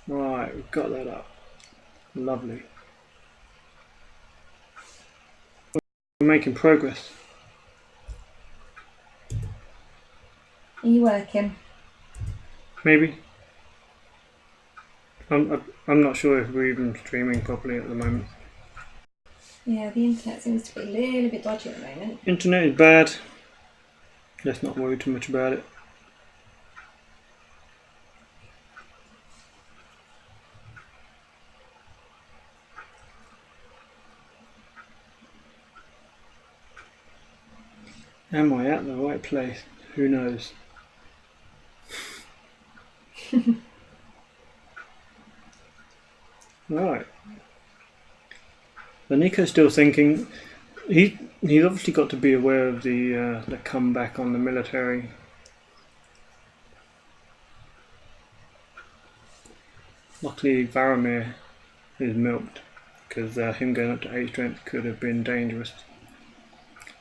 Right, we've got that up. Lovely. We're making progress. Are you working? Maybe. I'm not sure if we're even streaming properly at the moment. Yeah, the internet seems to be a little bit dodgy at the moment. Internet is bad. Let's not worry too much about it. Am I at the right place? Who knows? Right. So Nico's still thinking. He's obviously got to be aware of the comeback on the military. Luckily, Varamir is milked because him going up to 8 strength could have been dangerous.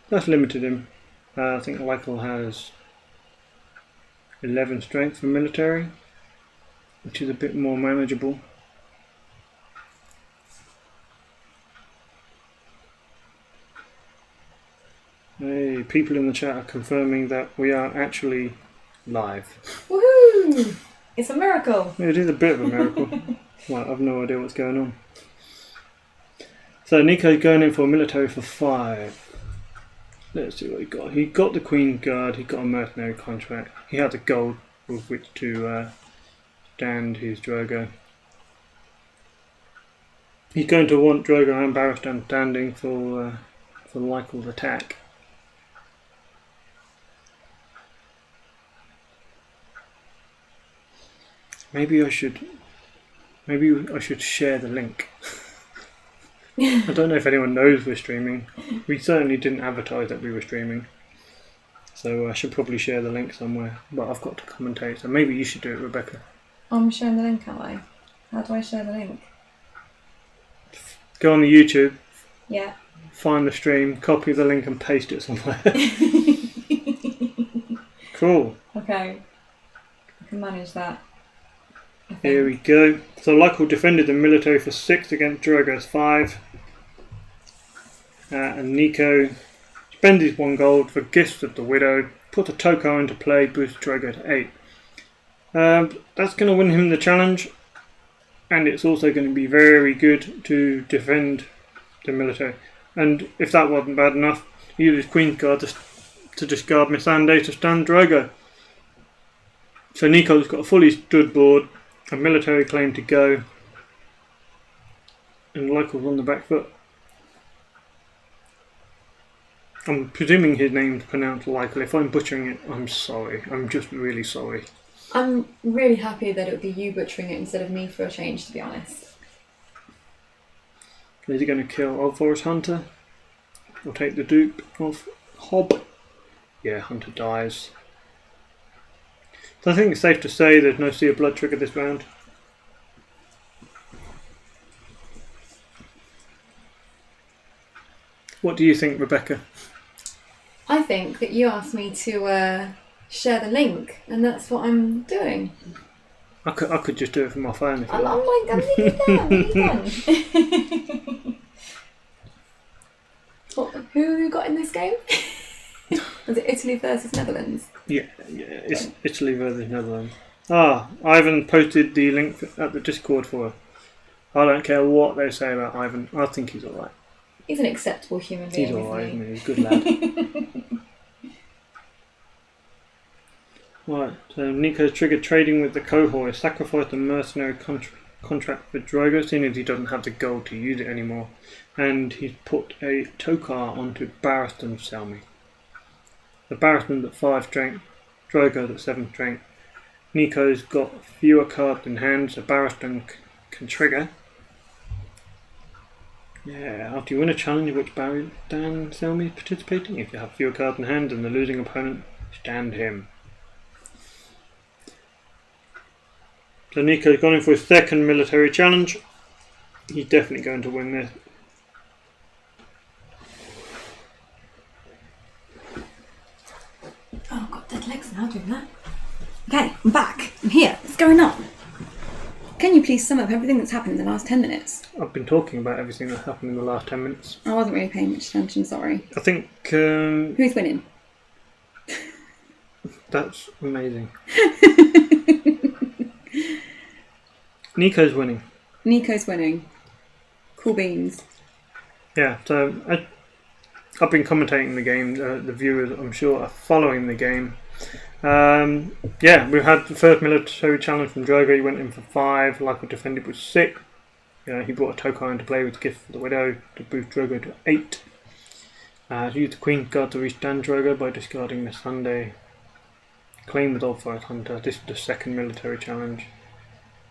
That's limited him. I think Lykel has 11 strength for military, which is a bit more manageable. Hey, people in the chat are confirming that we are actually live. Woohoo! It's a miracle. It is a bit of a miracle. Well, I've no idea what's going on. So Nico's going in for military for 5. Let's see what he got. He got the Queen's Guard, he got a mercenary contract, he had the gold with which to stand his Drogo. He's going to want Drogo and Barristan standing for Lykel's attack. Maybe I should share the link. I don't know if anyone knows we're streaming. We certainly didn't advertise that we were streaming. So I should probably share the link somewhere. But I've got to commentate, so maybe you should do it, Rebecca. I'm sharing the link, aren't I? How do I share the link? Go on the YouTube, Yeah. find the stream, copy the link and paste it somewhere. Cool. Okay. I can manage that. Here we go. So Lykel defended the military for 6 against Drogo's 5. And Nico spends his 1 gold for Gifts of the Widow, put a Tokar into play, boost Drogo to 8. That's going to win him the challenge, and it's also going to be very good to defend the military. And if that wasn't bad enough, he used his Queen's Guard to discard Missandei to stand Drogo. So Nico's got a fully stood board, a military claim to go, and Lykel's on the back foot. I'm presuming his name's pronounced Lykel. If I'm butchering it, I'm sorry. I'm just really sorry. I'm really happy that it would be you butchering it instead of me for a change, to be honest. Is he going to kill Old Forest Hunter? Or take the dupe of Hob? Yeah, Hunter dies. So I think it's safe to say there's no Sea of Blood trigger this round. What do you think, Rebecca? I think that you asked me to share the link, and that's what I'm doing. I could just do it from my phone if you I'm like. like, I'm nearly done. Who have you got in this game? Was it Italy versus Netherlands? Yeah, it's Italy versus Netherlands. Ivan posted the link at the Discord for her. I don't care what they say about Ivan. I think he's alright. He's an acceptable human being. He's alright, isn't isn't he? He's a good lad. Right, so Nico's triggered trading with the cohort. Sacrificed a mercenary contract for Drogo, seeing as he doesn't have the gold to use it anymore. And he's put a Tokar onto Barristan Selmy. The Barristan at 5 strength, Drogo's at 7 strength. Nico's got fewer cards in hand, so Barristan can trigger. Yeah, after you win a challenge in which Barristan Selmy is participating, if you have fewer cards in hand than the losing opponent, stand him. So Nico's gone in for his 2nd military challenge. He's definitely going to win this. Oh, I've got dead legs now doing that. Okay, I'm back. I'm here. What's going on? Can you please sum up everything that's happened in the last 10 minutes? I've been talking about everything that's happened in the last 10 minutes. I wasn't really paying much attention, sorry. I think Who's winning? that's amazing. Nico's winning. Nico's winning. Cool beans. Yeah, so I've been commentating the game. The viewers, I'm sure, are following the game. Yeah, we've had the first military challenge from Drogo. He went in for 5. Lyko defended with 6. He brought a Tokai into play with Gift for the Widow to boost Drogo to 8. He used the Queen's Guard to restand Drogo by discarding the Sunday. Claim with Old-Forest Hunter. This is the second military challenge.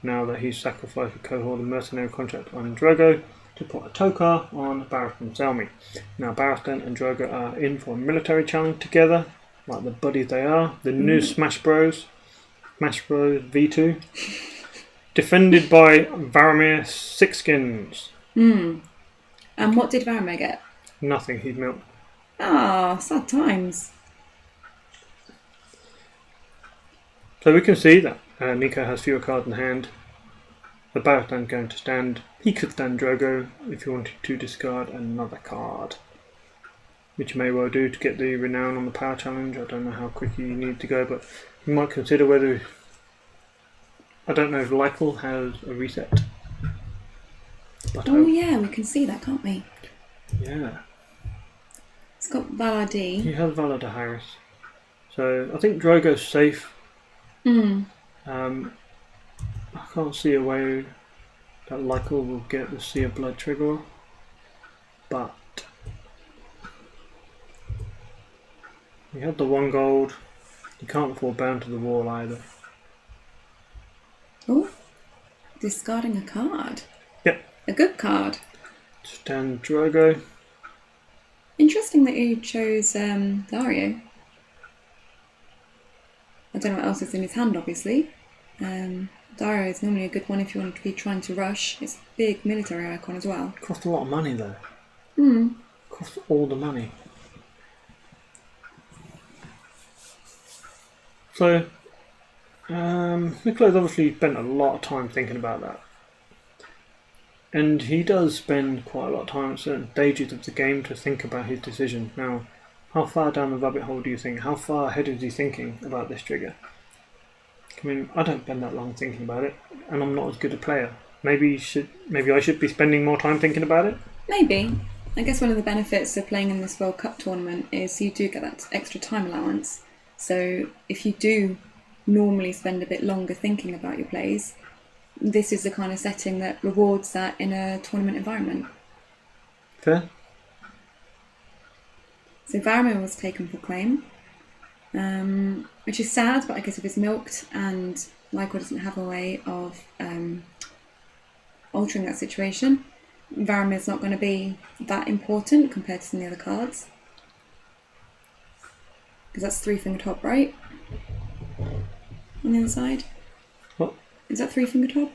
Now that he's sacrificed a cohort of mercenary contract on Drogo to put a Tokar on Barristan and Selmy. Now Barristan and Drogo are in for a military challenge together, like the buddies they are. The new Smash Bros V2. Defended by Varamir Sixskins. And what did Varamir get? Nothing, he's milked. Ah, sad times. So we can see that Nico has fewer cards in hand. The Barristan's going to stand. He could stand Drogo if he wanted to discard another card, which you may well do to get the renown on the power challenge. I don't know how quickly you need to go, but you might consider whether... I don't know if Lykel has a reset. But Oh yeah, we can see that, can't we? yeah. It's got Valar D. He has Valar de Harris. So I think Drogo's safe. I can't see a way that Lykel will get the Sea of Blood trigger, but he had the 1 gold. He can't afford Bound to the Wall either. Oh, discarding a card. Yep. A good card. Stand Drogo. Interesting that you chose Dario. I don't know what else is in his hand, obviously. Dario is normally a good one if you want to be trying to rush. It's a big military icon as well. Cost a lot of money though. Hmm. Cost all the money. So, Nicolo's obviously spent a lot of time thinking about that. And he does spend quite a lot of time at certain stages of the game to think about his decision. Now, how far down the rabbit hole do you think? How far ahead is he thinking about this trigger? I mean, I don't spend that long thinking about it, and I'm not as good a player. Maybe I should be spending more time thinking about it? Maybe. I guess one of the benefits of playing in this World Cup tournament is you do get that extra time allowance. So if you do normally spend a bit longer thinking about your plays, this is the kind of setting that rewards that in a tournament environment. Fair. So Varamir was taken for claim, which is sad, but I guess if it's milked and Lyko doesn't have a way of altering that situation, Varamir's not going to be that important compared to some of the other cards. Because that's 3-finger top, right? On the other side. What? Is that 3-finger top?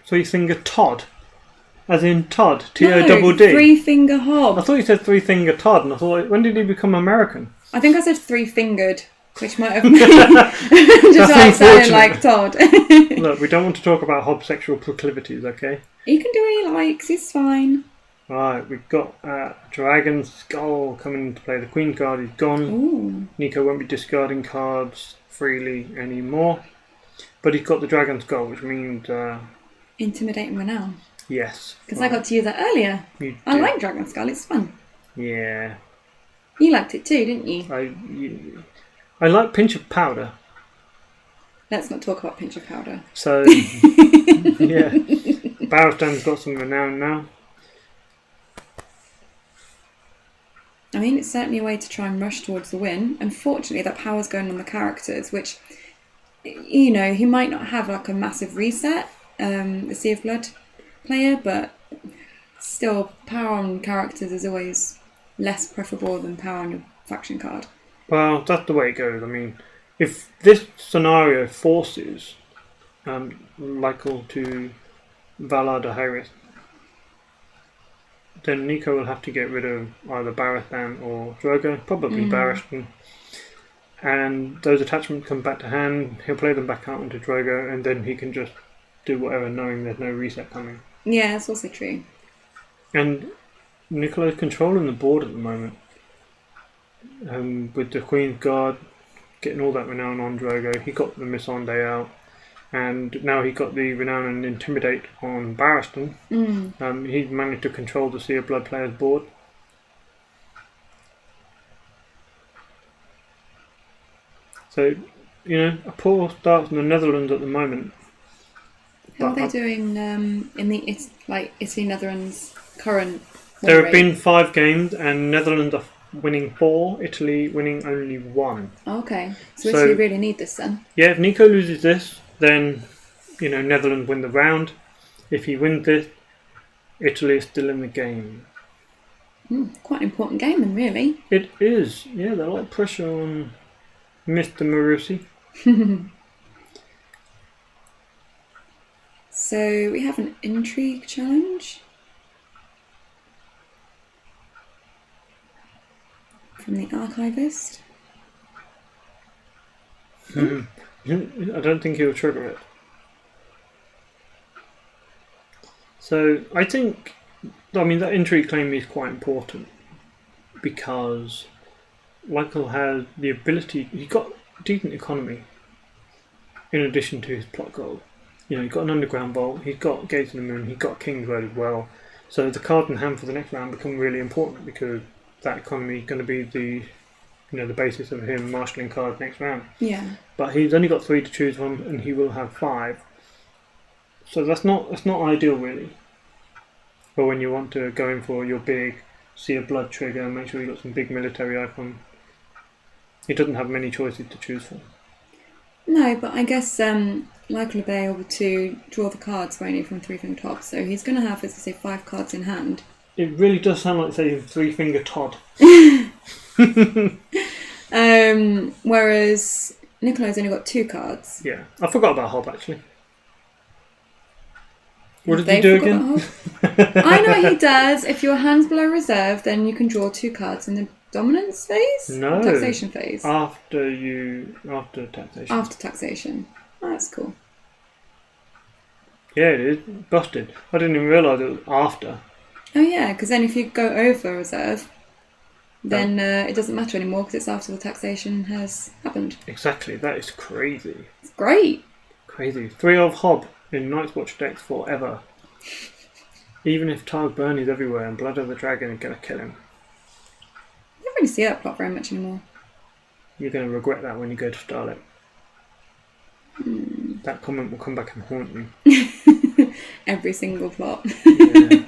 3-finger Todd? As in Todd? No, T-O-D-D? 3-finger hob. I thought you said 3-finger Todd, and I thought, when did he become American? I think I said 3-fingered, which might have been just why it sounded like Todd. Look, we don't want to talk about Hobbs' sexual proclivities, okay? He can do what he likes, it's fine. Right, we've got Dragon Skull coming into play. The Queen's Guard is gone. Ooh. Nico won't be discarding cards freely anymore. But he's got the Dragon Skull, which means... Intimidating renown. yes. Because I got to use that earlier. You I did. like Dragon Skull, it's fun. Yeah. You liked it too, didn't you? I like Pinch of Powder. Let's not talk about Pinch of Powder. So, yeah. Barristan's got some renown now. I mean, it's certainly a way to try and rush towards the win. Unfortunately, that power's going on the characters, which, you know, he might not have like a massive reset, the Sea of Blood player, but still, power on characters is always less preferable than power on a faction card. Well, that's the way it goes. I mean, if this scenario forces Lykel to Valar de Harris, then Nico will have to get rid of either Barristan or Drogo, probably Barristan. And those attachments come back to hand, he'll play them back out onto Drogo, and then he can just do whatever, knowing there's no reset coming. Yeah, that's also true. And Nicolo's controlling the board at the moment. With the Queen's Guard getting all that renown on Drogo, he got the Missandei out, and now he got the renown and intimidate on Barristan. He's managed to control the Sea of Blood players board. So, a poor start from the Netherlands at the moment. How are they doing in the Italy Netherlands current? There have been 5 games, and Netherlands are winning 4, Italy winning only 1. Okay, so Italy really need this then. Yeah, if Nico loses this, then Netherlands win the round. If he wins this, Italy is still in the game. Quite an important game then, really. It is. Yeah, there's a lot of pressure on Mr. Marusi. So we have an intrigue challenge from the archivist. I don't think he'll trigger it. So I think, that intrigue claim is quite important because Michael has the ability. He's got decent economy in addition to his plot goal. He's got an underground vault, he's got Gates of the Moon, he's got King's Road as well. So the cards in hand for the next round become really important because that economy is going to be the basis of him marshalling cards next round. Yeah. But he's only got 3 to choose from, and he will have 5. So that's not ideal really. But when you want to go in for your big Sea of Blood trigger and make sure you've got some big military icon, he doesn't have many choices to choose from. No, but I guess Michael will be able to draw the cards only from 3-finger top, so he's going to have, as I say, 5 cards in hand. It really does sound like, say, 3-finger Todd. Whereas Nicolo's only got 2 cards. Yeah, I forgot about Hob actually. What did he do again? I know what he does. If your hand's below reserve, then you can draw 2 cards in the dominance phase? No. Taxation phase? After taxation. After taxation. Oh, that's cool. Yeah, it is. Busted. I didn't even realise it was after. Oh yeah, because then if you go over reserve, then it doesn't matter anymore because it's after the taxation has happened. Exactly. That is crazy. It's great. Crazy. 3 of Hob in Night's Watch decks forever. Even if Tiles Burn everywhere and Blood of the Dragon is going to kill him. I don't really see that plot very much anymore. You're going to regret that when you go to Starlight. That comment will come back and haunt you. Every single plot. Yeah.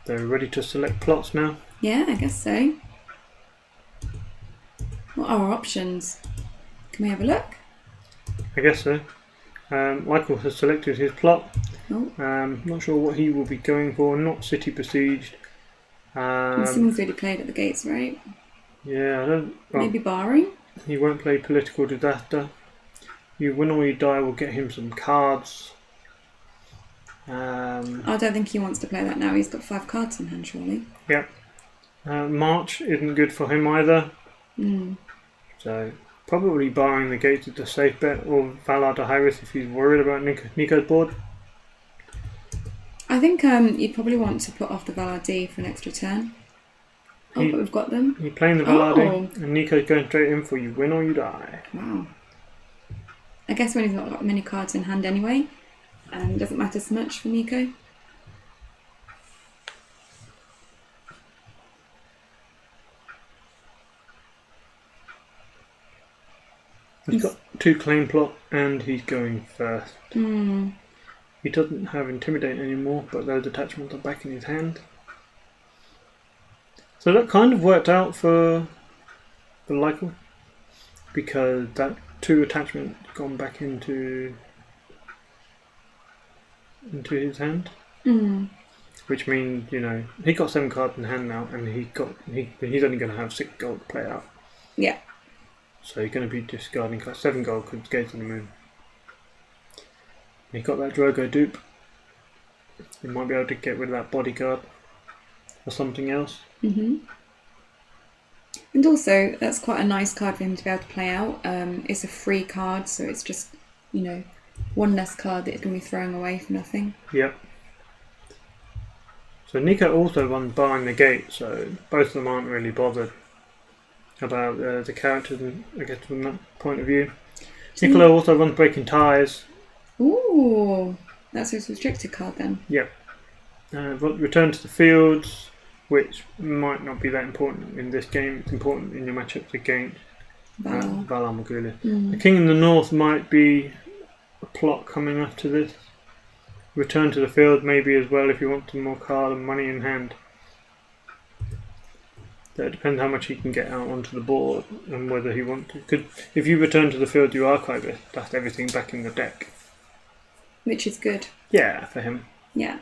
They're ready to select plots now? Yeah, I guess so. What are our options? Can we have a look? I guess so. Michael has selected his plot. Oh. Not sure what he will be going for. Not City Besieged. Someone's already played at the gates, right? Yeah, I don't. Well, maybe Barring? He won't play Political Disaster. You Win or You Die will get him some cards. I don't think he wants to play that now. He's got 5 cards in hand, surely. Yeah. March isn't good for him either. So probably Barring the Gates is the safe bet, or Valar to High-Risk if he's worried about Nico's board. I think you'd probably want to put off the Valar D for an extra turn. But we've got them. You're playing the Valar D, and Nico's going straight in for You Win or You Die. Wow. I guess when he's not got many cards in hand anyway, it doesn't matter so much for Nico. He's got 2 claim plot and he's going first. He doesn't have Intimidate anymore, but those attachments are back in his hand. So that kind of worked out for Lycal, because that 2 attachment gone back into his hand. Which means, he got 7 cards in hand now, and he's only going to have 6 gold to play out. Yeah. So you're going to be discarding 7 gold because Gates of the Moon. He got that Drogo dupe. You might be able to get rid of that bodyguard or something else. And also, that's quite a nice card for him to be able to play out. It's a free card, so it's just, one less card that he's going to be throwing away for nothing. Yep. So Nico also won Barring the Gate, so both of them aren't really bothered about the characters, I guess, from that point of view. Nicola also won Breaking Ties. Ooh, that's his restricted card then. Yep. Return to the Fields, which might not be that important in this game. It's important in your matchups against Valar Morghulis. The King in the North might be a plot coming after this. Return to the Field maybe as well if you want some more card and money in hand. So it depends how much he can get out onto the board and whether he wants to. Because if you return to the field, you archive it. That's everything back in the deck. Which is good. Yeah, for him. Yeah.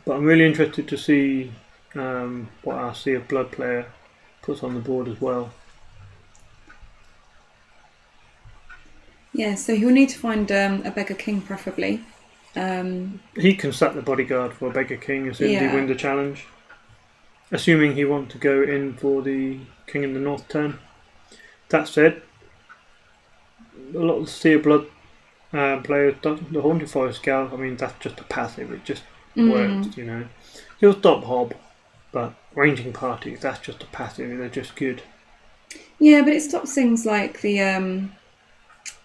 But I'm really interested to see what our Sea of Blood player puts on the board as well. Yeah, so he'll need to find a Beggar King preferably. He can sack the bodyguard for a Beggar King as soon as he wins the challenge. Assuming he wants to go in for the King in the North turn. That said, a lot of the Sea of Blood players, the Haunted Forest Scout, I mean, that's just a passive. It just works, He'll stop Hob, but ranging parties, that's just a passive. They're just good. Yeah, but it stops things like the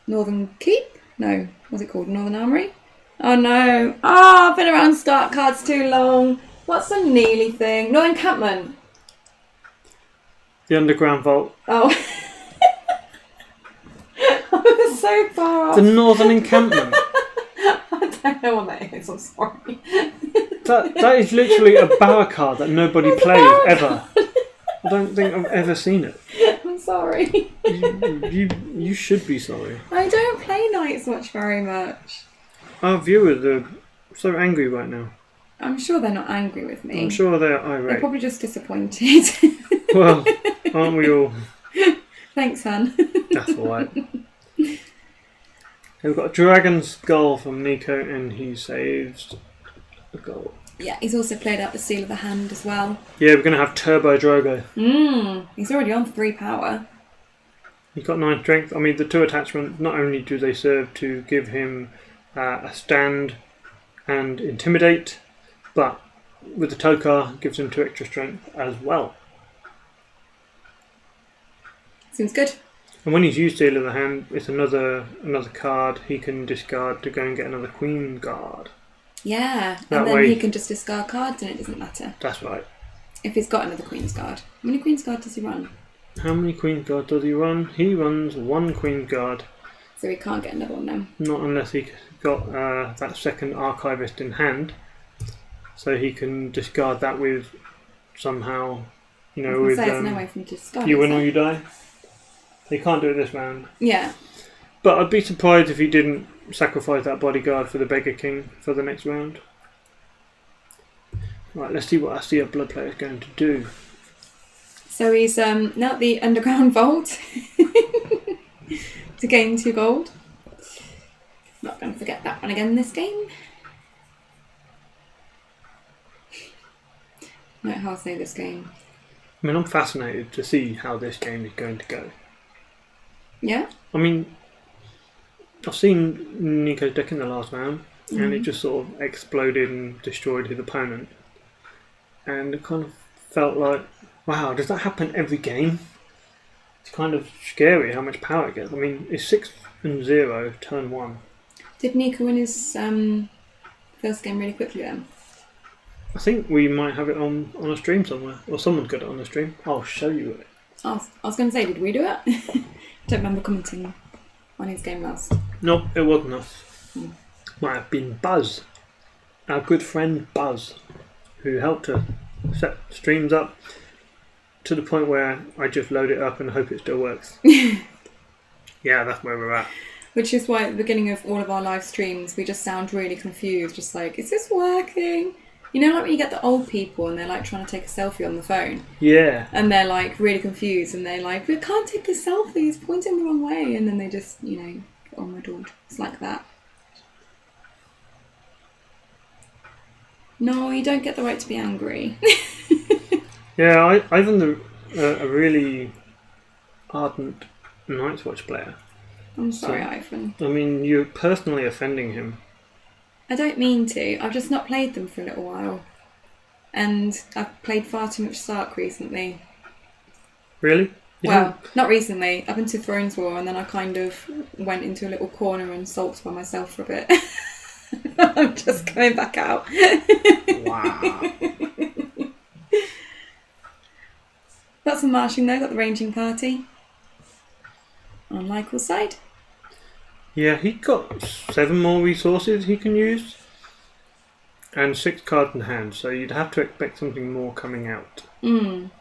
Northern Keep? No, what's it called? Northern Armoury? Oh no. I've been around start cards too long. What's the Neely thing? No, Encampment. The Underground Vault. Oh. I was so far off. The Northern Encampment. I don't know what that is, I'm sorry. That is literally a Bower card that nobody plays ever. I don't think I've ever seen it. I'm sorry. You should be sorry. I don't play Night's Watch very much. Our viewers are so angry right now. I'm sure they're not angry with me. I'm sure they're irate. They're probably just disappointed. Well, aren't we all? Thanks, Han. That's alright. We've got a Dragon Skull from Nico and he saves a goal. Yeah, he's also played out the Seal of the Hand as well. Yeah, we're going to have Turbo Drogo. He's already on 3 power. He's got 9 strength. I mean, the 2 attachments, not only do they serve to give him a stand and intimidate, but with the Tokar gives him 2 extra strength as well. Seems good. And when he's used Seal of the Hand, it's another card he can discard to go and get another Queen Guard. Yeah, That and then way- he can just discard cards and it doesn't matter. That's right. If he's got another Queen's Guard. How many Queen's Guard does he run? How many Queen Guard does he run? He runs 1 Queen Guard. So he can't get another one then. Not unless he got that second Archivist in hand. So he can discard that with somehow, I was with say, there's no way for me to discard you it, win so- or you die. He can't do it this round. Yeah. But I'd be surprised if he didn't sacrifice that bodyguard for the Beggar King for the next round. Right, let's see what our Sea of Blood player is going to do. So he's now at the Underground Vault to gain 2 gold. Not going to forget that one again this game. Might hard say this game. I mean, I'm fascinated to see how this game is going to go. Yeah? I mean, I've seen Nico's deck in the last round, and it just sort of exploded and destroyed his opponent. And it kind of felt like, wow, does that happen every game? It's kind of scary how much power it gets. I mean, it's 6-0, turn 1. Did Nico win his first game really quickly then? I think we might have it on a stream somewhere, or someone's got it on the stream. I'll show you it. I was going to say, did we do it? Don't remember commenting on his game last. No, it wasn't us. Might have been Buzz, our good friend Buzz, who helped us set streams up to the point where I just load it up and hope it still works. Yeah, that's where we're at. Which is why at the beginning of all of our live streams, we just sound really confused. Just like, is this working? You know, like when you get the old people and they're like trying to take a selfie on the phone. Yeah. And they're like really confused and they're like, we can't take the selfie, it's pointing the wrong way. And then they just, get on my door. It's like that. No, you don't get the right to be angry. Yeah, I even a really ardent Night's Watch player. I'm sorry, So- Ivan. I mean, you're personally offending him. I don't mean to. I've just not played them for a little while. And I've played far too much Stark recently. Really? You Well, not recently. Up into Thrones War, and then I kind of went into a little corner and sulked by myself for a bit. I'm just coming back out. haven't? Wow. Got some marshing though, got the ranging party. On Lykel's side. Yeah, he got 7 more resources he can use. And 6 cards in hand, so you'd have to expect something more coming out. And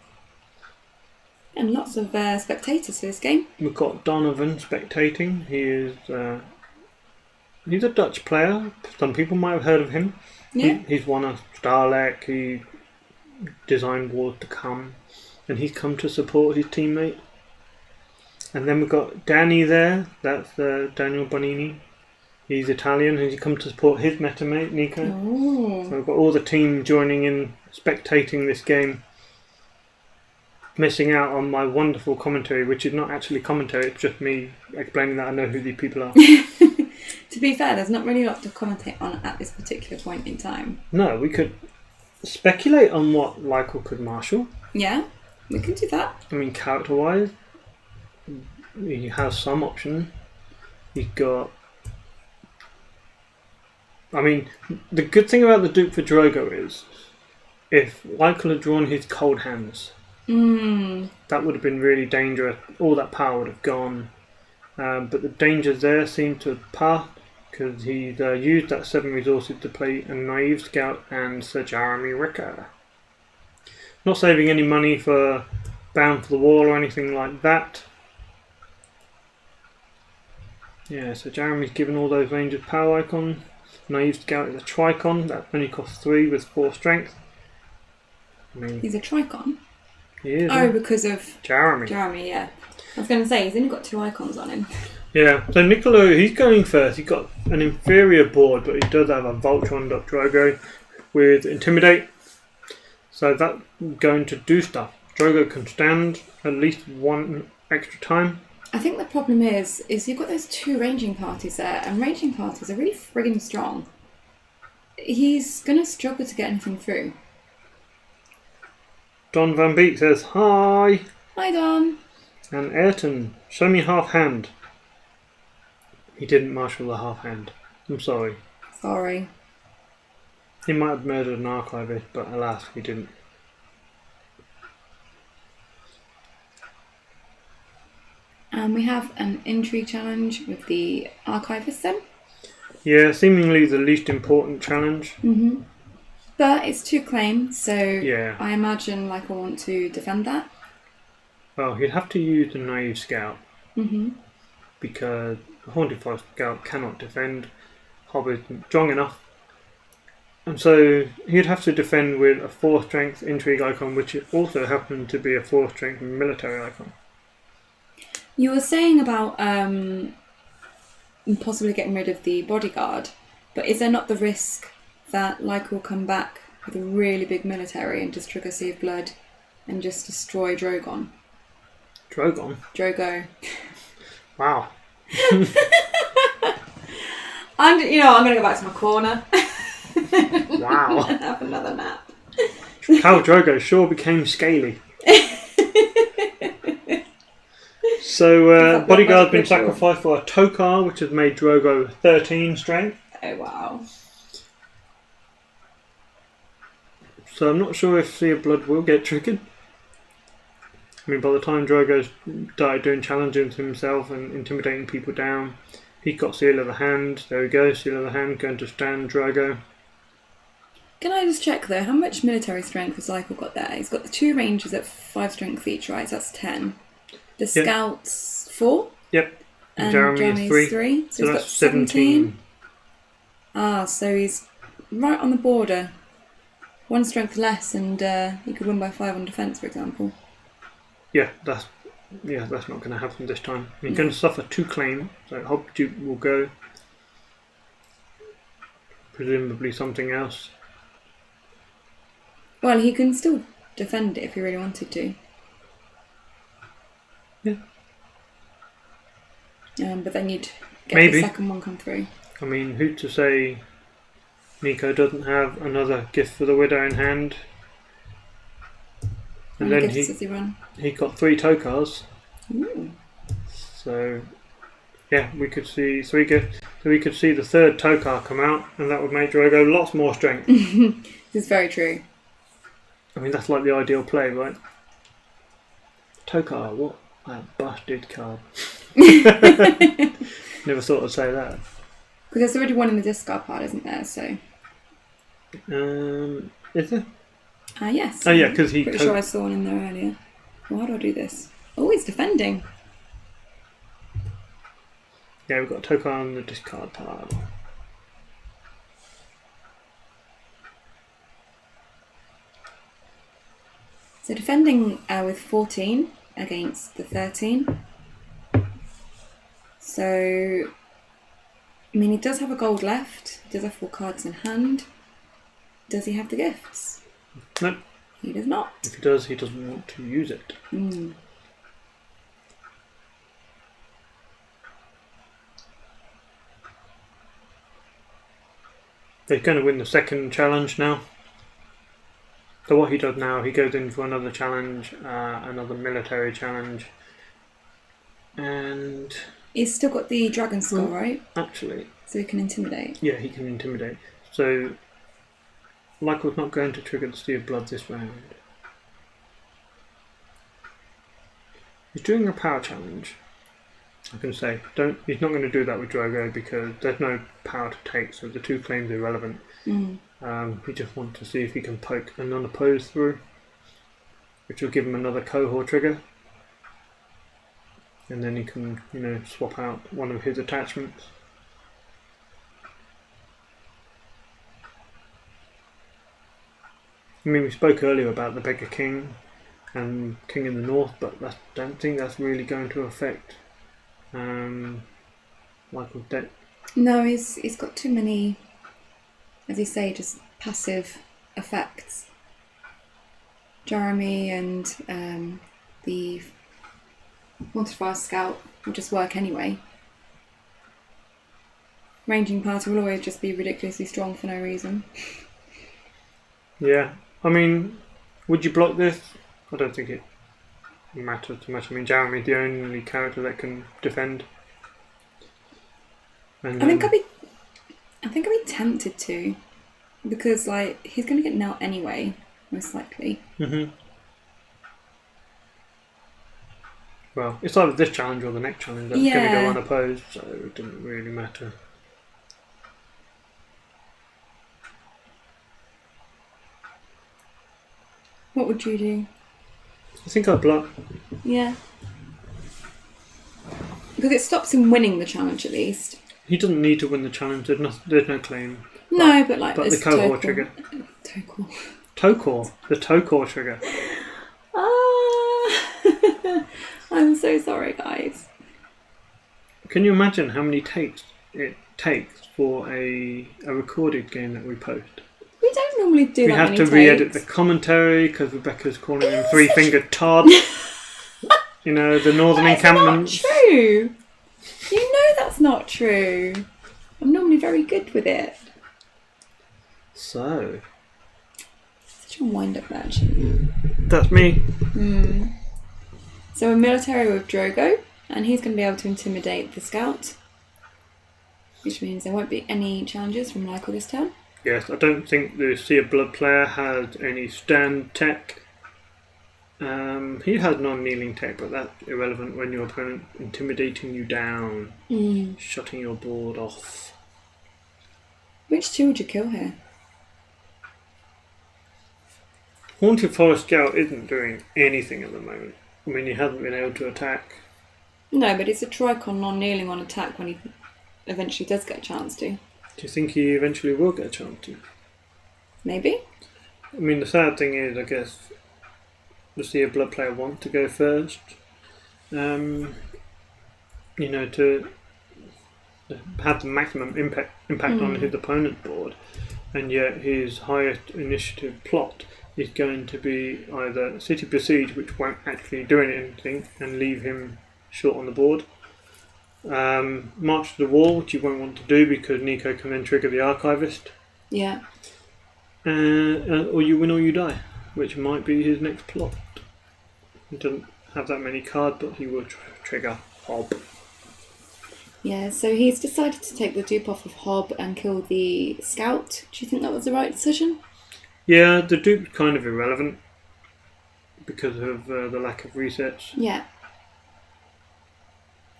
lots of spectators for this game. We've got Donovan spectating. He is he's a Dutch player. Some people might have heard of him. Yeah. He's won a Starlek. He designed Wars to Come, and he's come to support his teammate. And then we've got Danny there. That's Daniel Bonini. He's Italian, and he's come to support his metamate Nico. Oh. So we've got all the team joining in, spectating this game. Missing out on my wonderful commentary, which is not actually commentary, it's just me explaining that I know who these people are. To be fair, there's not really a lot to commentate on at this particular point in time. No, we could speculate on what Lykel could marshal. Yeah, we can do that. I mean, character-wise, he has some option. He's got... I mean, the good thing about the Duke for Drogo is, if Lykel had drawn his cold hands, that would have been really dangerous. All that power would have gone. But the dangers there seem to have passed, because he's used that 7 resources to play a Naive Scout and Sir Jeremy Ricker. Not saving any money for Bound for the Wall or anything like that. Yeah, so Jeremy's given all those Rangers power icons. Naive Scout is a Tricon, that only costs 3 with 4 strength. I mean, He's a Tricon. he is. Oh, because of Jeremy. Jeremy, yeah. I was going to say, he's only got 2 icons on him. Yeah, so Niccolo, he's going first. He's got an inferior board, but he does have a Voltron.Drogo with Intimidate. So that's going to do stuff. Drogo can stand at least 1 extra time. I think the problem is you've got those 2 ranging parties there, and ranging parties are really friggin' strong. He's going to struggle to get anything through. Don Van Beek says, "Hi!" Hi, Don. And Ayrton, show me half hand. He didn't marshal the half hand. I'm sorry. Sorry. He might have murdered an archivist, but alas, he didn't. And we have an intrigue challenge with the archivist then. Yeah, seemingly the least important challenge. But it's 2 claims, so Yeah. I imagine I want to defend that. Well, he'd have to use the Naive Scout. Because the Haunted Forest Scout cannot defend. Hob isn't strong enough. And so he'd have to defend with a 4 strength intrigue icon, which also happened to be a 4 strength military icon. You were saying about possibly getting rid of the bodyguard, but is there not the risk that Lykel will come back with a really big military and just trigger Sea of Blood and just destroy Drogon? Drogon? Drogo. Wow. I'm going to go back to my corner. Wow. And have another nap. How Drogo sure became scaly. So, Bodyguard's been sacrificed for a Tokar, which has made Drogo 13 strength. Oh, wow. So I'm not sure if Sea of Blood will get triggered. I mean, by the time Drogo's started doing challenges to himself and intimidating people down, he's got Seal of the Hand. There we go, Seal of the Hand going to stand Drogo. Can I just check though, how much military strength has Lykel got there? He's got the 2 rangers at 5 strength each, right? So that's 10. The scouts 4? Yep. And Jeremy's 3. So So he's got that's 17. Ah, so he's right on the border. 1 strength less, and he could win by 5 on defence, for example. Yeah, that's not going to happen this time. He's going to suffer 2 claim, so Hob Duke will go. Presumably something else. Well, he can still defend it if he really wanted to. Yeah. But then you'd get Maybe. the second one come through. I mean, who's to say Nico doesn't have another gift for the widow in hand? How And many then gifts does he run? he got 3 Tokars. Ooh. So yeah, we could see 3 gifts. So we could see the 3rd Tokar come out, and that would make Drogo lots more strength. This is very true. I mean, that's like the ideal play, right? Tokar, what a busted card. Never thought I'd say that. Because there's already one in the discard pile, isn't there? So. Is there? Yes. Oh yeah, because he. Pretty sure I saw one in there earlier. Well, how do I do this? Oh, he's defending. Yeah, we've got Tokar on the discard pile. So defending with 14 against the 13. So, I mean, he does have a gold left. He does have 4 cards in hand. Does he have the gifts? No. He does not. If he does, he doesn't want to use it. He's going to win the second challenge now. So what he does now, he goes in for another challenge, another military challenge, and He's still got the dragon skull, right? actually, So he can intimidate. yeah, he can intimidate. So Michael's not going to trigger the Sea of Blood this round. He's doing a power challenge. I can say, he's not going to do that with Drogo because there's no power to take, so the 2 claims are irrelevant. He just wants to see if he can poke an unopposed through, which will give him another cohort trigger, and then he can, swap out one of his attachments. I mean, we spoke earlier about the Beggar King and King in the North, but I don't think that's really going to affect Michael's deck. No, he's got too many, as you say, just passive effects. Jeremy and the Wanted Fire Scout will just work anyway. Ranging Party will always just be ridiculously strong for no reason. Yeah, I mean, would you block this? I don't think it matters too much. I mean, Jeremy's the only character that can defend. And I think I'd be tempted to, because he's going to get knelt anyway, most likely. Well, it's either this challenge or the next challenge that's going to go unopposed, so it doesn't really matter. What would you do? I think I'd block. Yeah. Because it stops him winning the challenge at least. He doesn't need to win the challenge. There's no claim. No, but the cohort trigger. Tokor. The Tokor trigger. I'm so sorry, guys. Can you imagine how many takes it takes for a recorded game that we post? We don't normally do that. We have to re-edit the commentary because Rebecca's calling him three-fingered Todd. The northern encampment. That's not true. You know that's not true. I'm normally very good with it. So. Such a wind-up merchant. That's me. So a military with Drogo, and he's going to be able to intimidate the scout, which means there won't be any challenges from Michael this turn. Yes, I don't think the Sea of Blood player has any stand tech. He has non-kneeling tech, but that's irrelevant when your opponent intimidating you down, shutting your board off. Which 2 would you kill here? Haunted Forest Scout isn't doing anything at the moment. I mean, he hasn't been able to attack. No, but it's a Tricon non-kneeling on attack when he eventually does get a chance to. Do you think he eventually will get a chance to? Maybe. I mean, the sad thing is, I guess, the Sea of Blood player wants to go first. To have the maximum impact on his opponent's board, and yet his highest initiative plot is going to be either City Besiege, which won't actually do anything and leave him short on the board. March to the Wall, which you won't want to do because Nico can then trigger the Archivist. Yeah. Or you win or you die, which might be his next plot. He doesn't have that many cards, but he will trigger Hob. Yeah, so he's decided to take the dupe off of Hob and kill the Scout. Do you think that was the right decision? Yeah, the dupe's kind of irrelevant because of the lack of resets. Yeah.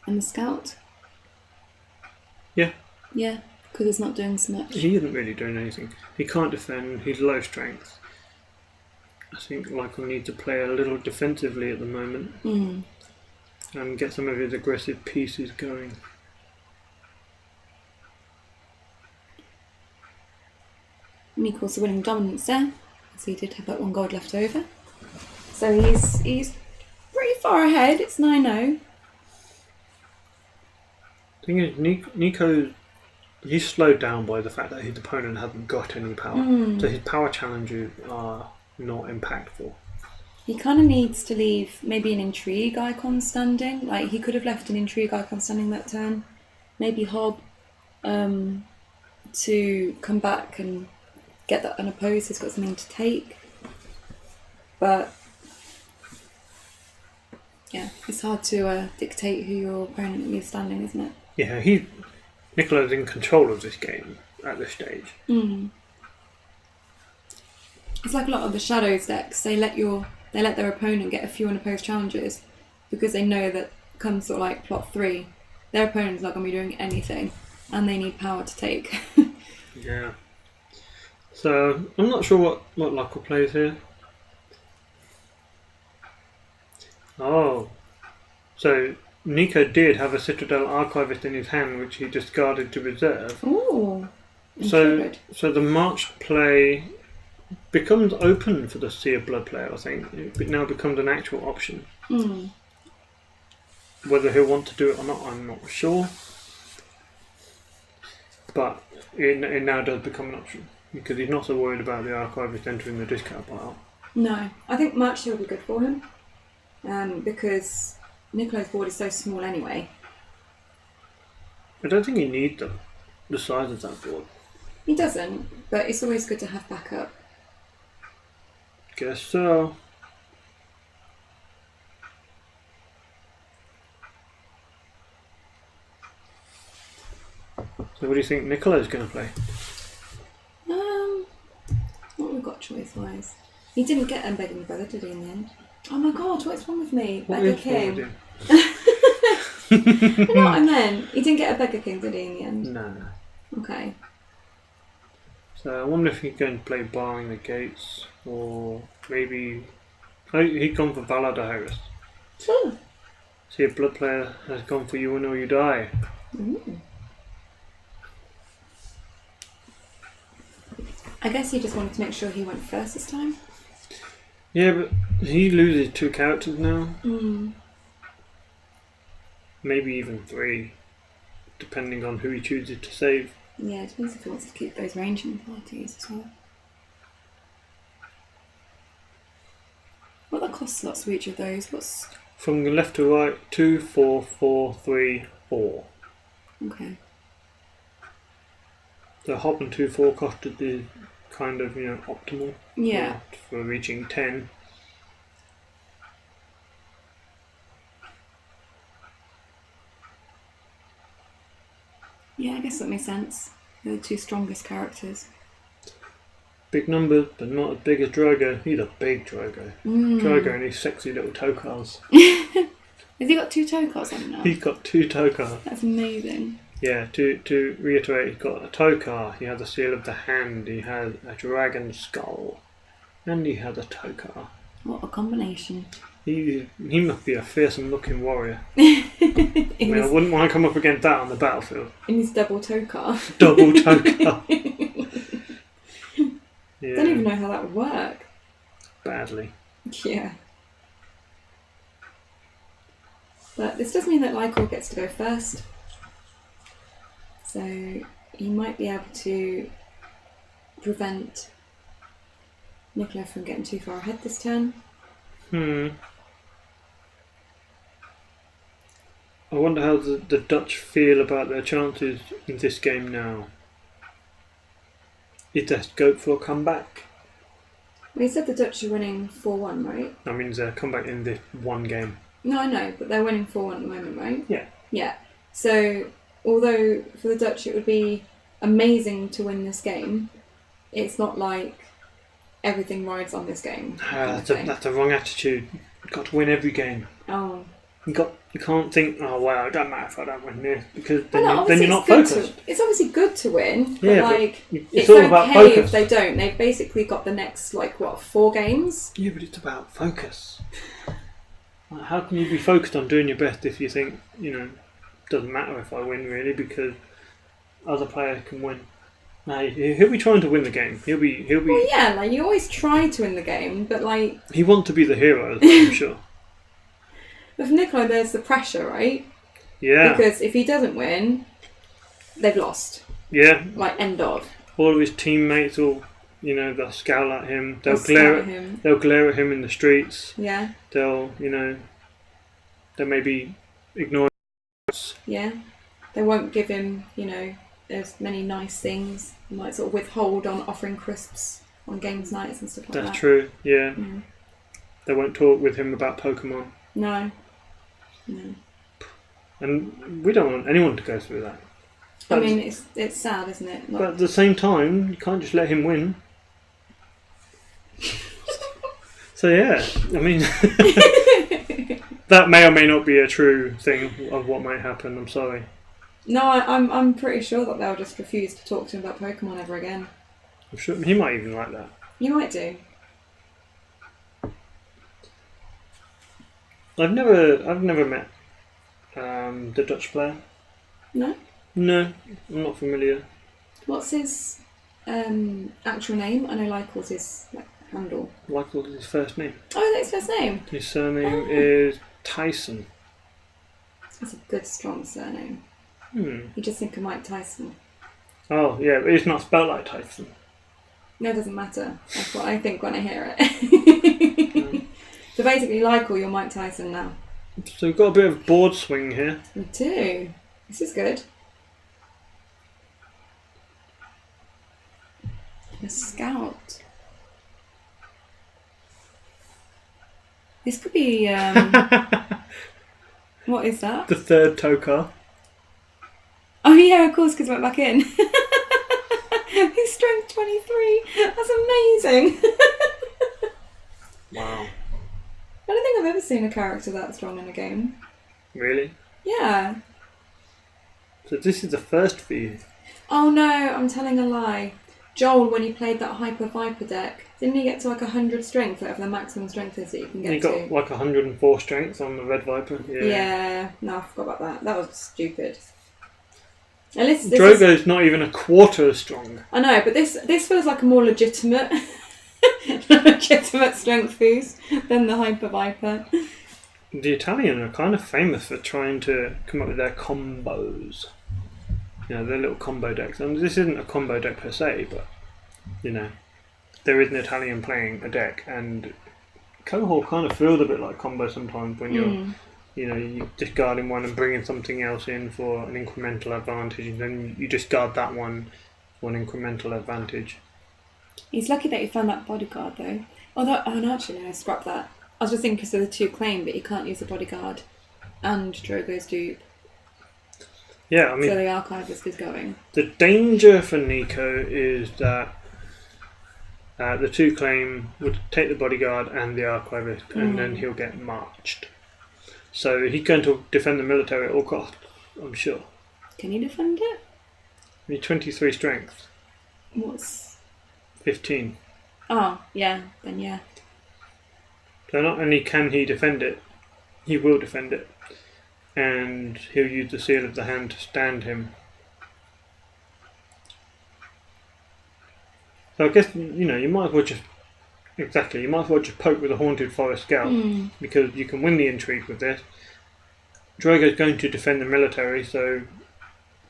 And the Scout? Yeah. Yeah, because it's not doing so much. He isn't really doing anything. He can't defend, he's low strength. I think Lyko needs to play a little defensively at the moment and get some of his aggressive pieces going. Meek also winning dominance there, so he did have that 1 gold left over. So he's pretty far ahead. It's 9-0. Thing is, Nico, he's slowed down by the fact that his opponent hasn't got any power. So his power challenges are not impactful. He kind of needs to leave maybe an intrigue icon standing. Like, he could have left an intrigue icon standing that turn. Maybe Hob to come back and get that unopposed. He's got something to take. But yeah, it's hard to dictate who your opponent leaves standing, isn't it? Yeah, Nicola's in control of this game at this stage. It's like a lot of the Shadows decks. They let their opponent get a few unopposed challenges because they know that come sort of like plot 3, their opponent's not going to be doing anything and they need power to take. Yeah. So I'm not sure what Lyko plays here. Oh, so Nico did have a Citadel Archivist in his hand, which he discarded to reserve. Ooh. So the March play becomes open for the Sea of Blood player, I think. It now becomes an actual option. Whether he'll want to do it or not, I'm not sure. But it now does become an option because he's not so worried about the Archivist entering the discard pile. No, I think March will be good for him because Nicola's board is so small anyway. I don't think he needs the size of that board. He doesn't, but it's always good to have backup. Guess so. So what do you think Nicola's going to play? What have we got choice-wise? He didn't get Begging Brother, did he, in the end? Oh my god, what's wrong with me? Beggar King. You know what I meant? He didn't get a Beggar King, did he, in the end? No. Okay. So I wonder if he's going to play Barring the Gates, or maybe... Oh, he's gone for Valor Harris. Sure. See, a Blood player has gone for You Win or You Die. I guess he just wanted to make sure he went first this time. Yeah, but he loses 2 characters now. Maybe even 3, depending on who he chooses to save. Yeah, it depends if he wants to keep those ranging parties as well. What are the cost slots for each of those? What's... From left to right, 2, 4, 4, 3, 4. Okay. The Hop and 2, 4 costed the kind of, optimal. Yeah. For reaching 10. Yeah, I guess that makes sense. They're the 2 strongest characters. Big numbers, but not as big as Drogo. He's a big Drogo. Drogo and his sexy little Tokars. Has he got 2 Tokars on now? He's got 2 Tokars. That's amazing. Yeah, to reiterate, he's got a Tokar, he has a Seal of the Hand, he has a Dragon Skull, and he has a Tokar. What a combination. He must be a fearsome looking warrior. I wouldn't want to come up against that on the battlefield. In his double Tokar. Double Tokar. I don't even know how that would work. Badly. Yeah. But this does mean that Lyko gets to go first. So he might be able to prevent Nicola from getting too far ahead this turn. I wonder how the Dutch feel about their chances in this game now. Is there scope for a comeback? Well, you said the Dutch are winning 4-1, right? That means a comeback in this one game. No, I know, but they're winning 4-1 at the moment, right? Yeah. Yeah. So, although for the Dutch it would be amazing to win this game, it's not like everything rides on this game. That's the wrong attitude. You've got to win every game. Oh. You can't think, oh well, it doesn't matter if I don't win this, because Well, then you're not it's focused. It's obviously good to win, but Yeah, like but it's all okay about focus. if they don't. They've basically got the next 4 games. Yeah, but it's about focus. Like, how can you be focused on doing your best if you think, doesn't matter if I win really, because other players can win. No, he'll be trying to win the game. He'll be. Well, yeah, like you always try to win the game, but like he wants to be the hero, I'm sure. with Nicola, there's the pressure, right? Yeah. Because if he doesn't win, they've lost. Yeah. Like end of. All of his teammates will, they'll scowl at him. They'll stare at him. They'll glare at him in the streets. Yeah. They'll, they maybe ignore. Yeah. They won't give him, as many nice things. They might sort of withhold on offering crisps on games nights and stuff like that. That's true. Yeah. Mm. They won't talk with him about Pokemon. No. And we don't want anyone to go through that. I mean, it's sad, isn't it? But at the same time, you can't just let him win. So yeah, I mean, that may or may not be a true thing of what might happen. I'm sorry. No, I'm pretty sure that they'll just refuse to talk to him about Pokemon ever again. I'm sure he might even like that. You might do. I've never met the Dutch player. No? No, I'm not familiar. What's his actual name? I know Lykel's his handle. Lykel is his first name. Oh, is that his first name? His surname is Tyson. That's a good, strong surname. You just think of Mike Tyson. Oh, yeah, but it's not spelled like Tyson. No, it doesn't matter. That's what I think when I hear it. So basically, Lykel, you're Mike Tyson now. So we've got a bit of board swing here. Me too. This is good. A scout. This could be. What is that? The third Tokar. Oh yeah, of course, because it went back in. He's strength 23. That's amazing. Wow. I don't think I've ever seen a character that strong in a game. Really? Yeah. So this is the first for you. Oh no, I'm telling a lie. Joel, when he played that Hyper Viper deck, didn't he get to 100 strength, whatever the maximum strength is that you can get He got 104 strength on the Red Viper. Yeah. No, I forgot about that. That was stupid. And this Drogo's not even a quarter as strong. I know, but this feels like a more legitimate strength boost than the Hyper Viper. The Italian are kind of famous for trying to come up with their combos. Their little combo decks. And this isn't a combo deck per se, but there is an Italian playing a deck, and Cohort kind of feels a bit like combo sometimes when you're discarding one and bringing something else in for an incremental advantage, and then you discard that one for an incremental advantage. He's lucky that he found that bodyguard though. Actually, I scrapped that. I was just thinking because of the 2 claim, but he can't use the bodyguard and Drogo's dupe. Yeah, I mean, so the archivist is going. The danger for Nico is that the 2 claim would take the bodyguard and the archivist, and then he'll get marched. So he's going to defend the military at all costs, I'm sure. Can he defend it? He's 23 strength. What's 15. Oh, yeah, then yeah. So not only can he defend it, he will defend it. And he'll use the seal of the hand to stand him. So I guess, you might as well just poke with a Haunted Forest Scout, because you can win the intrigue with this. Drogo's going to defend the military, so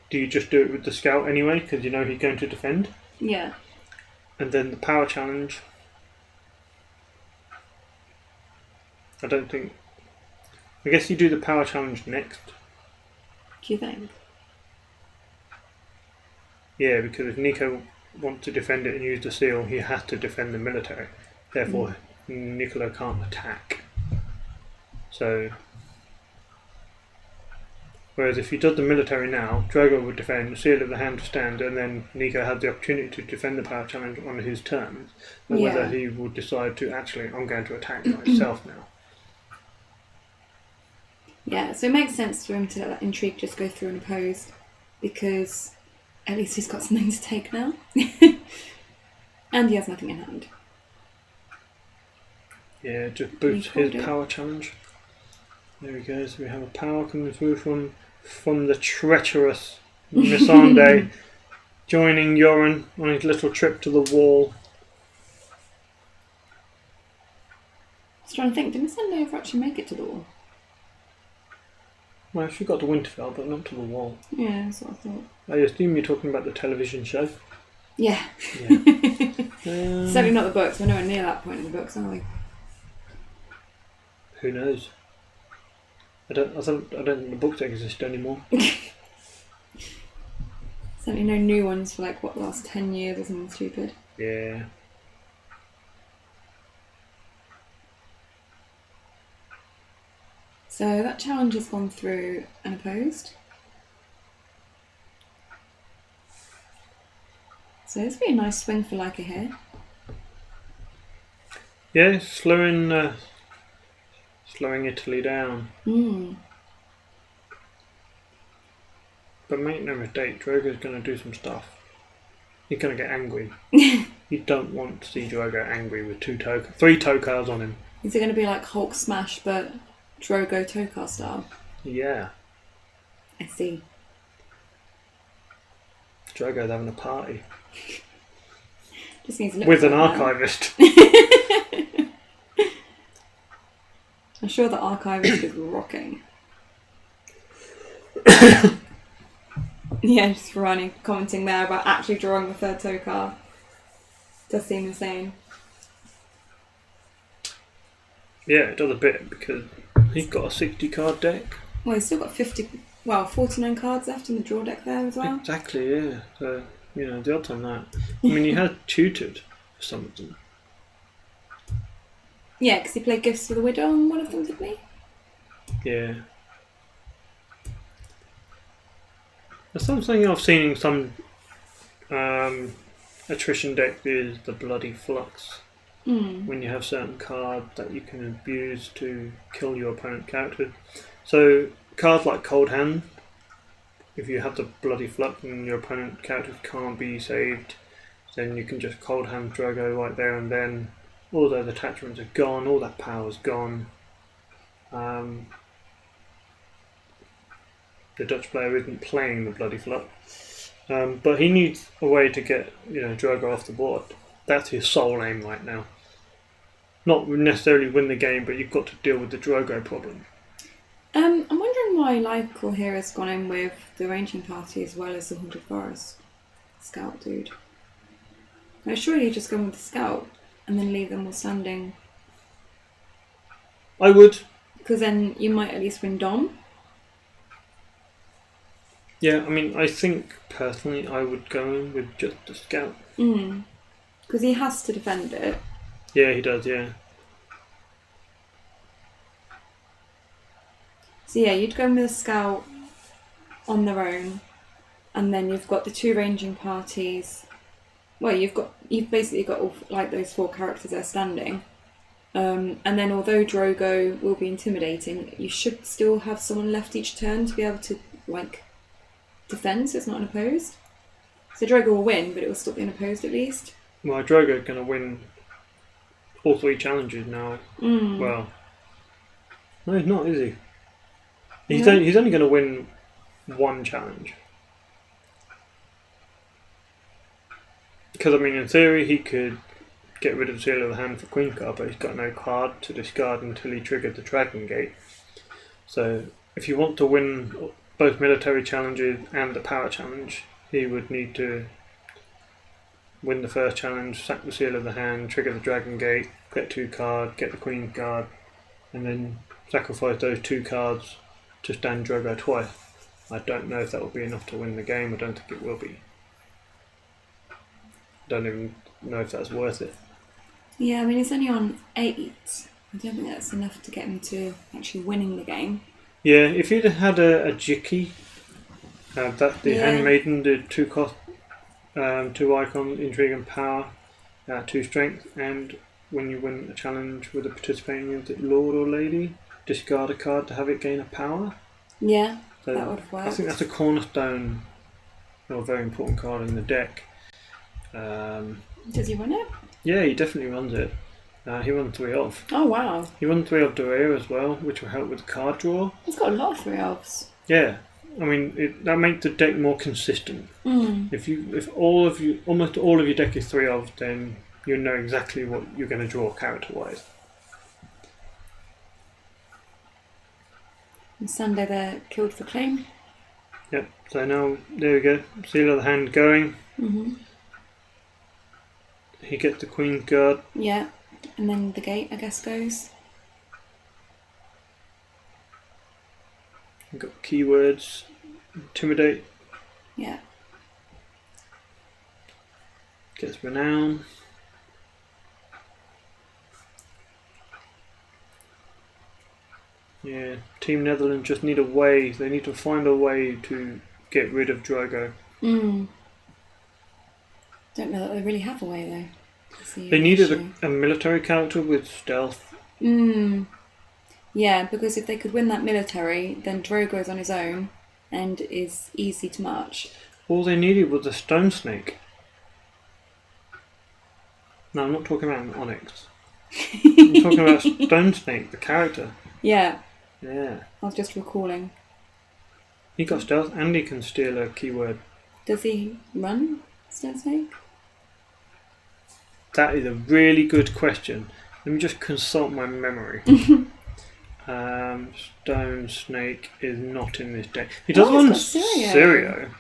do you just do it with the Scout anyway, because he's going to defend? Yeah. And then the power challenge, I don't think. I guess you do the power challenge next. Do you think? Yeah, because if Nico wants to defend it and use the seal, he has to defend the military. Therefore, Nicola can't attack. So, whereas if he does the military now, Drogo would defend, the seal of the hand to stand, and then Nico had the opportunity to defend the power challenge on his terms. Or whether he would decide to actually, I'm going to attack myself now. Yeah, so it makes sense for him to let that intrigue just go through unopposed, because at least he's got something to take now. And he has nothing in hand. Yeah, just boosts his power challenge. There we go, so we have a power coming through from the treacherous Missandei, joining Yoren on his little trip to the wall. I was trying to think, did Missandei ever actually make it to the wall? Well, she got to Winterfell, but not to the wall. Yeah, that's what I thought. I assume you're talking about the television show? Yeah. Certainly not the books. We're nowhere near that point in the books, are we? Who knows? I don't think the books exist anymore. Certainly no new ones for like the last 10 years or something stupid. Yeah. So that challenge has gone through unopposed. So it's been a nice swing for Leica here. Yeah, slowing Italy down. But make no mistake, Drogo's going to do some stuff. He's going to get angry. You don't want to see Drogo angry with 3 Tokars on him. Is it going to be like Hulk smash, but Drogo Tokar style? Yeah. I see. Drogo's having a party. Just needs to look with an like archivist. I'm sure the archivist is rocking. Yeah, just Rani commenting there about actually drawing the 3rd Tokar. Does seem insane. Yeah, it does a bit because he's got a 60 card deck. Well, he's still got 49 cards left in the draw deck there as well. Exactly, yeah. So, the odds on that. I mean, he had tutored for some of them. Yeah, because he played Gifts for the Widow on one of them, didn't he? Yeah. There's something I've seen in some attrition deck is the Bloody Flux. When you have certain cards that you can abuse to kill your opponent character. So cards like Cold Hand, if you have the Bloody Flux and your opponent characters can't be saved, then you can just Cold Hand Drogo right there and then. All those attachments are gone, all that power's gone. The Dutch player isn't playing the Bloody Flux. But he needs a way to get Drogo off the board. That's his sole aim right now. Not necessarily win the game, but you've got to deal with the Drogo problem. I'm wondering why Lycor here has gone in with the ranging party as well as the Haunted Forest scout dude. Now, surely just go with the scout and then leave them all standing. I would. Because then you might at least win Dom. Yeah, I mean, I think personally I would go in with just the scout. Because he has to defend it. Yeah, he does, yeah. So yeah, you'd go in with a scout on their own, and then you've got the 2 ranging parties. Well, you've basically got all, like those 4 characters there standing. And then although Drogo will be intimidating, you should still have someone left each turn to be able to defend, so it's not unopposed. So Drogo will win, but it will still be unopposed at least. Well, Drogo's going to win all 3 challenges now. Well, no, he's not, is he? He's only going to win 1 challenge. Because, I mean, in theory, he could get rid of the Seal of the Hand for Queen card, but he's got no card to discard until he triggered the Dragon Gate. So, if you want to win both military challenges and the power challenge, he would need to win the first challenge, sack the Seal of the Hand, trigger the Dragon Gate, get 2 cards, get the Queen card, and then sacrifice those 2 cards to stand Drogo twice. I don't know if that will be enough to win the game. I don't think it will be. Don't even know if that's worth it. Yeah, I mean, he's only on 8. I don't think that's enough to get him to actually winning the game. Yeah, if he'd had a Jiki, that's the Handmaiden, the 2 cost, 2 icon, intrigue and power, 2 strength, and when you win a challenge with a participating unit, Lord or Lady, discard a card to have it gain a power. Yeah, So that would have worked. I think that's a cornerstone, or a very important card in the deck. Does he run it? Yeah, he definitely runs it. He won 3 off. Oh, wow. He won 3 of Dorea as well, which will help with the card draw. He's got a lot of 3 elves. Yeah, I mean that makes the deck more consistent. If almost all of your deck is 3 of, then you know exactly what you're going to draw character-wise. And Sunday they're killed for claim. Yep. So now there we go. Seal of the hand going. He gets the Queen's Guard. Yeah, and then the gate, I guess, goes. We've got keywords. Intimidate. Yeah. Gets renown. Yeah, Team Netherlands just need a way. They need to find a way to get rid of Drogo. Don't know that they really have a way though. They needed a military character with stealth. Yeah, because if they could win that military, then Drogo's on his own and is easy to march. All they needed was a stone snake. No, I'm not talking about an onyx. I'm talking about Stone Snake, the character. Yeah. Yeah. I was just recalling. He got stealth and he can steal a keyword. Does he run Stone Snake? That is a really good question. Let me just consult my memory. Stone Snake is not in this deck. He does run Sirio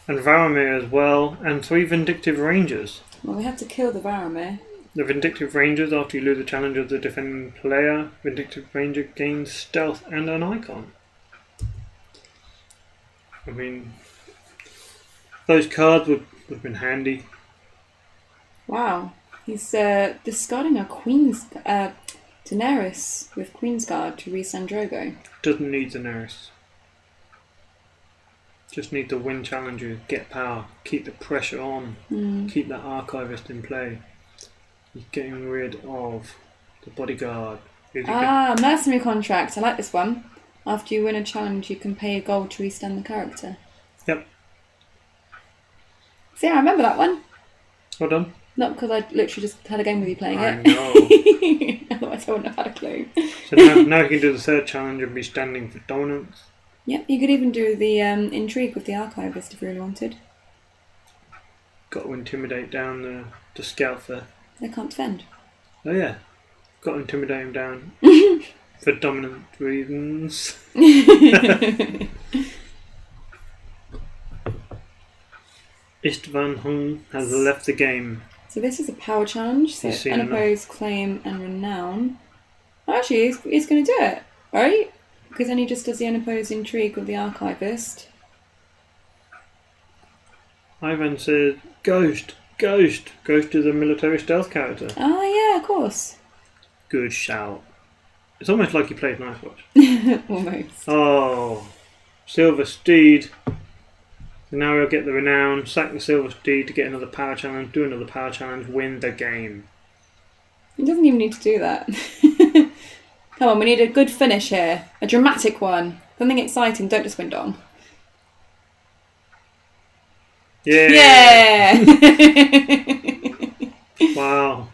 and Varamir as well, and 3 Vindictive Rangers. Well, we have to kill the Varamir. The Vindictive Rangers, after you lose a challenge of the defending player, Vindictive Ranger gains stealth and an icon. I mean, those cards would have been handy. Wow. He's discarding a Queen's... Daenerys with Queen's Guard to resend Drogo. Doesn't need Daenerys. Just need to win challenges, get power, keep the pressure on, keep that Archivist in play. He's getting rid of the bodyguard. Mercenary contract. I like this one. After you win a challenge, you can pay a gold to restand the character. Yep. See, I remember that one. Well done. Not because I literally just had a game with you playing I it. know. Otherwise I wouldn't have had a clue. So now you can do the 3rd challenge and be standing for dominance. Yep, you could even do the intrigue with the Archivist if you really wanted. Got to intimidate down the scout there. They can't defend. Oh yeah. Got to intimidate him down. For dominant reasons. Istvan Hung has left the game. So this is a power challenge. So unopposed, claim, and renown. Oh, actually, he's going to do it, right? Because then he just does the unopposed intrigue with the Archivist. Ivan says, Ghost. Ghost is a military stealth character. Oh, yeah, of course. Good shout. It's almost like he played Night Watch. Almost. Oh, Silver Steed. So now we'll get the renown, sack the Silver Steed to get another power challenge, do another power challenge, win the game. He doesn't even need to do that. Come on, we need a good finish here. A dramatic one. Something exciting, don't just win Dom. Yeah! Wow.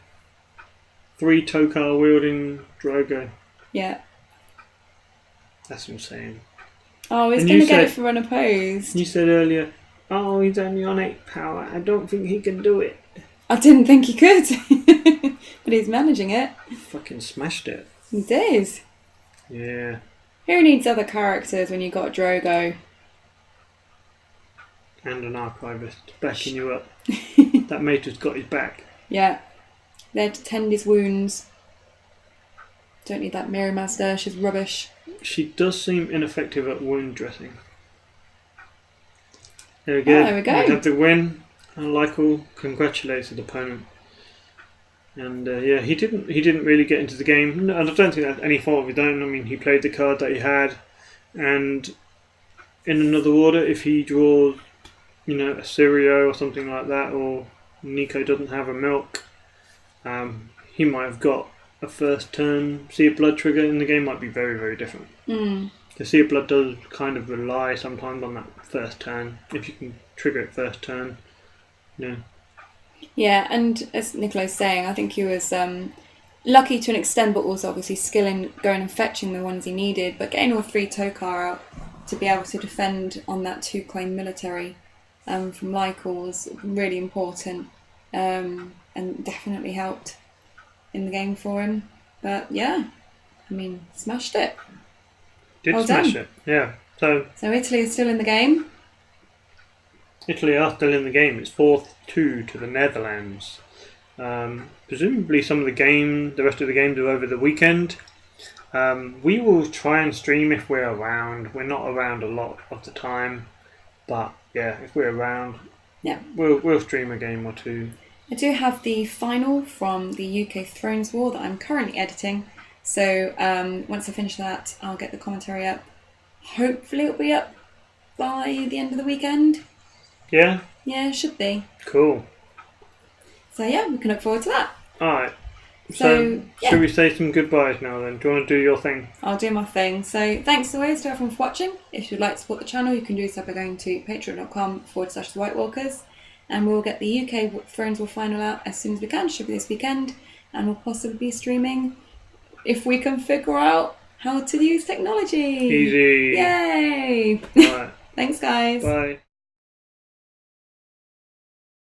3 Tokar wielding Drogo. Yeah. That's insane. Oh, he's going to get it for unopposed. You said earlier, oh, he's only on 8 power. I don't think he can do it. I didn't think he could. But he's managing it. Fucking smashed it. He did. Yeah. Who needs other characters when you got Drogo? And an Archivist backing you up. That mate has got his back. Yeah. There to tend his wounds. Don't need that Mary Master. She's rubbish. She does seem ineffective at wound dressing. There we go. There we go. We have the win. And Lykel congratulates the opponent. And yeah, he didn't really get into the game. No, I don't think that's any fault of his own. I mean, he played the card that he had, and in another order, if he draws, a Sirio or something like that, or Nico doesn't have a milk, he might have got a first turn Sea of Blood trigger, and the game might be very, very different. The Sea of Blood does kind of rely sometimes on that first turn. If you can trigger it first turn, Yeah, and as Nicolo's saying, I think he was lucky to an extent, but also obviously skill in going and fetching the ones he needed, but getting all 3 Tokar out to be able to defend on that 2-claim military from Lykel was really important, and definitely helped in the game for him. But yeah, I mean, smashed it. Did smash it, yeah. So Italy is still in the game. Italy are still in the game. It's 4-2 to the Netherlands. Presumably some of the rest of the games are over the weekend. We will try and stream if we're around. We're not around a lot of the time, but yeah, if we're around, we'll stream a game or two. I do have the final from the UK Thrones War that I'm currently editing. So once I finish that, I'll get the commentary up. Hopefully it'll be up by the end of the weekend. Yeah? Yeah, it should be. Cool. So yeah, we can look forward to that. Alright. So yeah. Should we say some goodbyes now then? Do you want to do your thing? I'll do my thing. So thanks as always to everyone for watching. If you'd like to support the channel, you can do so by going to patreon.com/thewhitewalkers. And we'll get the UK Thrones War final out as soon as we can. Should be this weekend. And we'll possibly be streaming if we can figure out how to use technology. Easy. Yay! Alright. Thanks guys. Bye.